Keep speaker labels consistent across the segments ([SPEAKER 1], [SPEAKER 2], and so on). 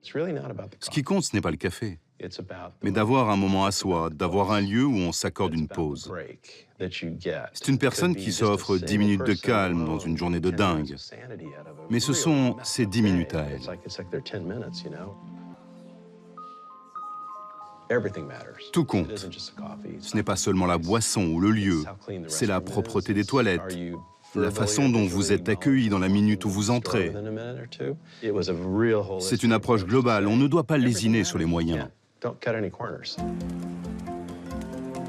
[SPEAKER 1] Ce qui compte, ce n'est pas le café, mais d'avoir un moment à soi, d'avoir un lieu où on s'accorde une pause. C'est une personne qui s'offre 10 minutes de calme dans une journée de dingue. Mais ce sont ces 10 minutes à elle. Tout compte. Ce n'est pas seulement la boisson ou le lieu, c'est la propreté des toilettes, la façon dont vous êtes accueilli dans la minute où vous entrez. C'est une approche globale, on ne doit pas lésiner sur les moyens.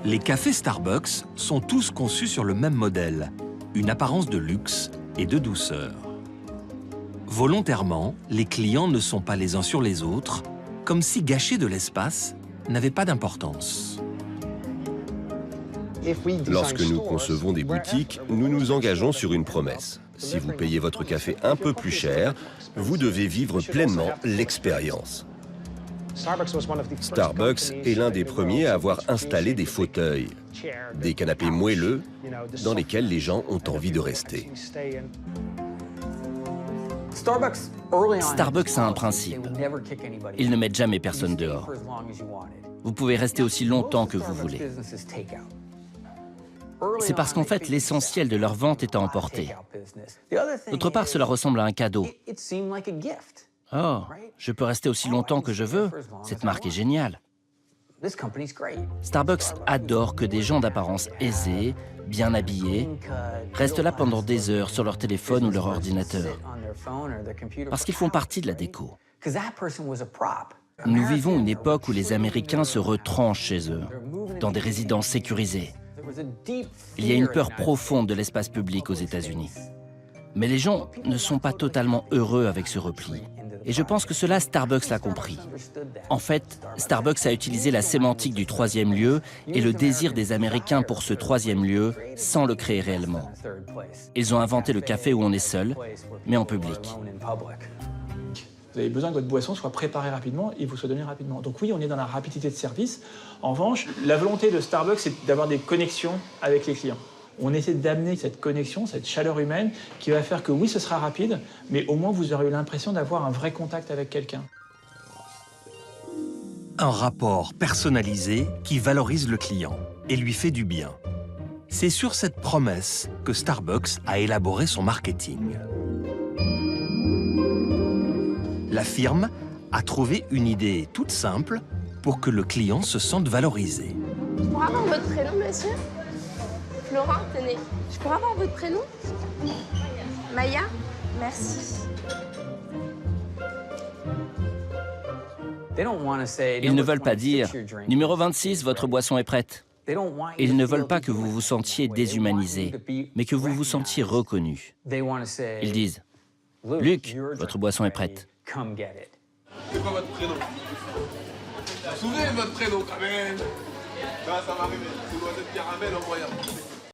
[SPEAKER 2] Les cafés Starbucks sont tous conçus sur le même modèle, une apparence de luxe et de douceur. Volontairement, les clients ne sont pas les uns sur les autres, comme si gâcher de l'espace n'avait pas d'importance.
[SPEAKER 3] Lorsque nous concevons des boutiques, nous nous engageons sur une promesse. Si vous payez votre café un peu plus cher, vous devez vivre pleinement l'expérience. Starbucks est l'un des premiers à avoir installé des fauteuils, des canapés moelleux dans lesquels les gens ont envie de rester.
[SPEAKER 4] Starbucks a un principe. Ils ne mettent jamais personne dehors. Vous pouvez rester aussi longtemps que vous voulez. C'est parce qu'en fait, l'essentiel de leur vente est à emporter. D'autre part, cela ressemble à un cadeau. Oh, je peux rester aussi longtemps que je veux. Cette marque est géniale. Starbucks adore que des gens d'apparence aisée, bien habillés, restent là pendant des heures sur leur téléphone ou leur ordinateur. Parce qu'ils font partie de la déco. Nous vivons une époque où les Américains se retranchent chez eux, dans des résidences sécurisées. Il y a une peur profonde de l'espace public aux États-Unis. Mais les gens ne sont pas totalement heureux avec ce repli. Et je pense que cela, Starbucks l'a compris. En fait, Starbucks a utilisé la sémantique du troisième lieu et le désir des Américains pour ce troisième lieu sans le créer réellement. Ils ont inventé le café où on est seul, mais en public.
[SPEAKER 5] Vous avez besoin que votre boisson soit préparée rapidement et vous soit donnée rapidement. Donc oui, on est dans la rapidité de service. En revanche, la volonté de Starbucks, c'est d'avoir des connexions avec les clients. On essaie d'amener cette connexion, cette chaleur humaine qui va faire que oui, ce sera rapide, mais au moins vous aurez l'impression d'avoir un vrai contact avec quelqu'un.
[SPEAKER 2] Un rapport personnalisé qui valorise le client et lui fait du bien. C'est sur cette promesse que Starbucks a élaboré son marketing. La firme a trouvé une idée toute simple pour que le client se sente valorisé.
[SPEAKER 6] Je pourrais avoir votre prénom, monsieur? Florent, tenez. Je pourrais avoir votre prénom? Maya? Merci.
[SPEAKER 4] Ils ne veulent pas dire « Numéro 26, votre boisson est prête ». Ils ne veulent pas que vous vous sentiez déshumanisé, mais que vous vous sentiez reconnu. Ils disent « Luc, votre boisson est prête ».
[SPEAKER 7] C'est quoi votre prénom? Vous vous souvenez de votre prénom quand même? Ça va m'arriver. C'est une noisette caramel en voyant.